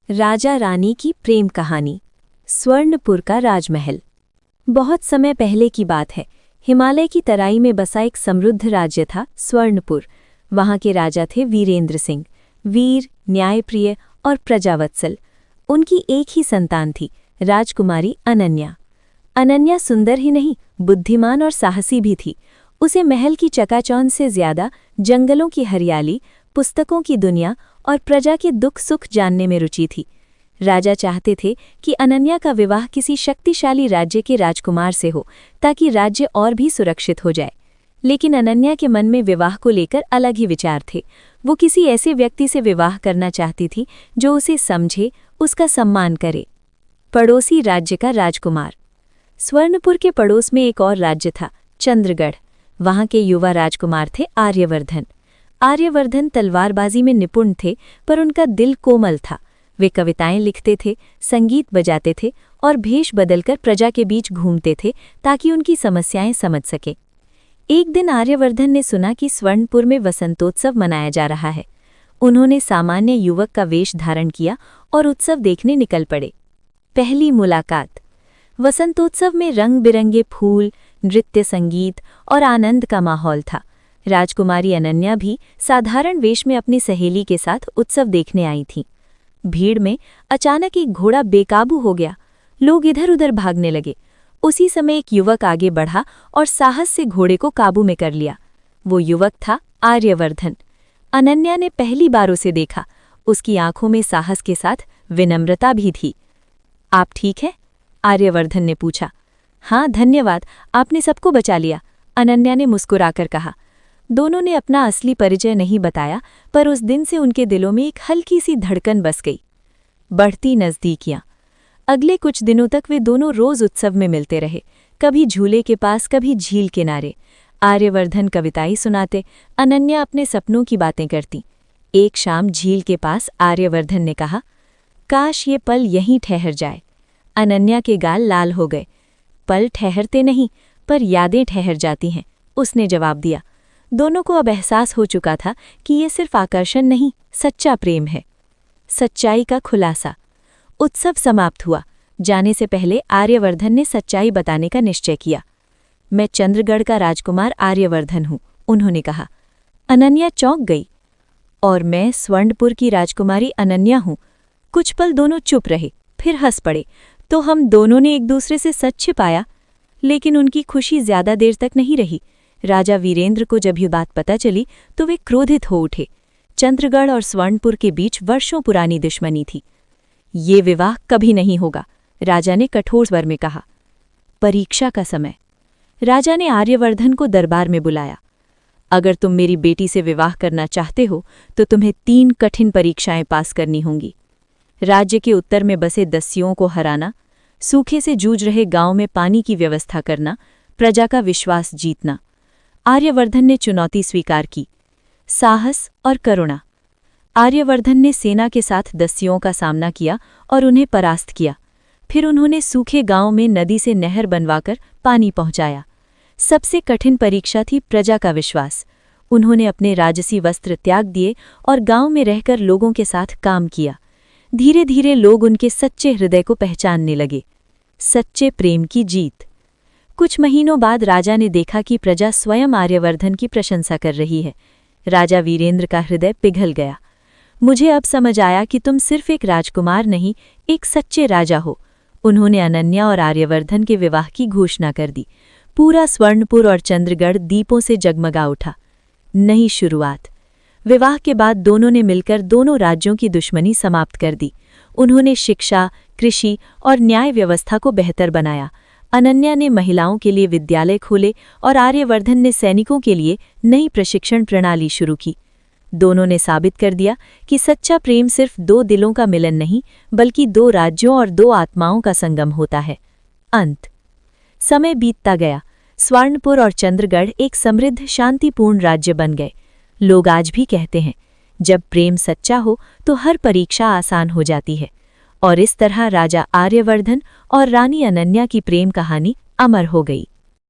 राजा रानी की प्रेम कहानी। स्वर्णपुर का राजमहल। बहुत समय पहले की बात है। हिमालय की तराई में बसा एक समृद्ध राज्य था स्वर्णपुर। वहां के राजा थे वीरेंद्र सिंह, वीर, न्यायप्रिय और प्रजावत्सल। उनकी एक ही संतान थी, राजकुमारी अनन्या। अनन्या सुंदर ही नहीं, बुद्धिमान और साहसी भी थी। उसे महल की चकाचौंध से ज्यादा जंगलों की हरियाली, पुस्तकों की दुनिया और प्रजा के दुख सुख जानने में रुचि थी। राजा चाहते थे कि अनन्या का विवाह किसी शक्तिशाली राज्य के राजकुमार से हो, ताकि राज्य और भी सुरक्षित हो जाए। लेकिन अनन्या के मन में विवाह को लेकर अलग ही विचार थे। वो किसी ऐसे व्यक्ति से विवाह करना चाहती थी जो उसे समझे, उसका सम्मान करे। पड़ोसी राज्य का राजकुमार। स्वर्णपुर के पड़ोस में एक और राज्य था, चंद्रगढ़। वहां के युवा राजकुमार थे आर्यवर्धन। आर्यवर्धन तलवारबाजी में निपुण थे, पर उनका दिल कोमल था। वे कविताएं लिखते थे, संगीत बजाते थे और भेष बदलकर प्रजा के बीच घूमते थे ताकि उनकी समस्याएं समझ सके। एक दिन आर्यवर्धन ने सुना कि स्वर्णपुर में वसंतोत्सव मनाया जा रहा है। उन्होंने सामान्य युवक का वेश धारण किया और उत्सव देखने निकल पड़े। पहली मुलाकात। वसंतोत्सव में रंग बिरंगे फूल, नृत्य, संगीत और आनंद का माहौल था। राजकुमारी अनन्या भी साधारण वेश में अपनी सहेली के साथ उत्सव देखने आई थीं। भीड़ में अचानक एक घोड़ा बेकाबू हो गया। लोग इधर उधर भागने लगे। उसी समय एक युवक आगे बढ़ा और साहस से घोड़े को काबू में कर लिया। वो युवक था आर्यवर्धन। अनन्या ने पहली बार उसे देखा। उसकी आंखों में साहस के साथ विनम्रता भी थी। आप ठीक हैं? आर्यवर्धन ने पूछा। हाँ, धन्यवाद, आपने सबको बचा लिया, अनन्या ने मुस्कुराकर कहा। दोनों ने अपना असली परिचय नहीं बताया, पर उस दिन से उनके दिलों में एक हल्की सी धड़कन बस गई। बढ़ती नज़दीकियां। अगले कुछ दिनों तक वे दोनों रोज उत्सव में मिलते रहे, कभी झूले के पास, कभी झील किनारे। आर्यवर्धन कविताएं सुनाते, अनन्या अपने सपनों की बातें करती। एक शाम झील के पास आर्यवर्धन ने कहा, काश ये पल यहीं ठहर जाए। अनन्या के गाल लाल हो गए। पल ठहरते नहीं, पर यादें ठहर जाती हैं, उसने जवाब दिया। दोनों को अब एहसास हो चुका था कि ये सिर्फ आकर्षण नहीं, सच्चा प्रेम है। सच्चाई का खुलासा। उत्सव समाप्त हुआ। जाने से पहले आर्यवर्धन ने सच्चाई बताने का निश्चय किया। मैं चंद्रगढ़ का राजकुमार आर्यवर्धन हूँ, उन्होंने कहा। अनन्या चौंक गई। और मैं स्वर्णपुर की राजकुमारी अनन्या हूँ। कुछ पल दोनों चुप रहे, फिर हंस पड़े। तो हम दोनों ने एक दूसरे से सच छिपाया। लेकिन उनकी खुशी ज्यादा देर तक नहीं रही। राजा वीरेंद्र को जब ये बात पता चली तो वे क्रोधित हो उठे। चंद्रगढ़ और स्वर्णपुर के बीच वर्षों पुरानी दुश्मनी थी। ये विवाह कभी नहीं होगा, राजा ने कठोर स्वर में कहा। परीक्षा का समय। राजा ने आर्यवर्धन को दरबार में बुलाया। अगर तुम मेरी बेटी से विवाह करना चाहते हो तो तुम्हें 3 कठिन परीक्षाएं पास करनी होंगी। राज्य के उत्तर में बसे दस्युओं को हराना, सूखे से जूझ रहे गांव में पानी की व्यवस्था करना, प्रजा का विश्वास जीतना। आर्यवर्धन ने चुनौती स्वीकार की। साहस और करुणा। आर्यवर्धन ने सेना के साथ दस्युओं का सामना किया और उन्हें परास्त किया। फिर उन्होंने सूखे गांव में नदी से नहर बनवाकर पानी पहुंचाया। सबसे कठिन परीक्षा थी प्रजा का विश्वास। उन्होंने अपने राजसी वस्त्र त्याग दिए और गांव में रहकर लोगों के साथ काम किया। धीरे धीरे लोग उनके सच्चे हृदय को पहचानने लगे। सच्चे प्रेम की जीत। कुछ महीनों बाद राजा ने देखा कि प्रजा स्वयं आर्यवर्धन की प्रशंसा कर रही है। राजा वीरेंद्र का हृदय पिघल गया। मुझे अब समझ आया कि तुम सिर्फ एक राजकुमार नहीं, एक सच्चे राजा हो। उन्होंने अनन्या और आर्यवर्धन के विवाह की घोषणा कर दी। पूरा स्वर्णपुर और चंद्रगढ़ दीपों से जगमगा उठा। नई शुरुआत। विवाह के बाद दोनों ने मिलकर दोनों राज्यों की दुश्मनी समाप्त कर दी। उन्होंने शिक्षा, कृषि और न्याय व्यवस्था को बेहतर बनाया। अनन्या ने महिलाओं के लिए विद्यालय खोले और आर्यवर्धन ने सैनिकों के लिए नई प्रशिक्षण प्रणाली शुरू की। दोनों ने साबित कर दिया कि सच्चा प्रेम सिर्फ 2 दिलों का मिलन नहीं, बल्कि 2 राज्यों और 2 आत्माओं का संगम होता है। अंत। समय बीतता गया। स्वर्णपुर और चंद्रगढ़ एक समृद्ध, शांतिपूर्ण राज्य बन गए। लोग आज भी कहते हैं, जब प्रेम सच्चा हो तो हर परीक्षा आसान हो जाती है। और इस तरह राजा आर्यवर्धन और रानी अनन्या की प्रेम कहानी अमर हो गई।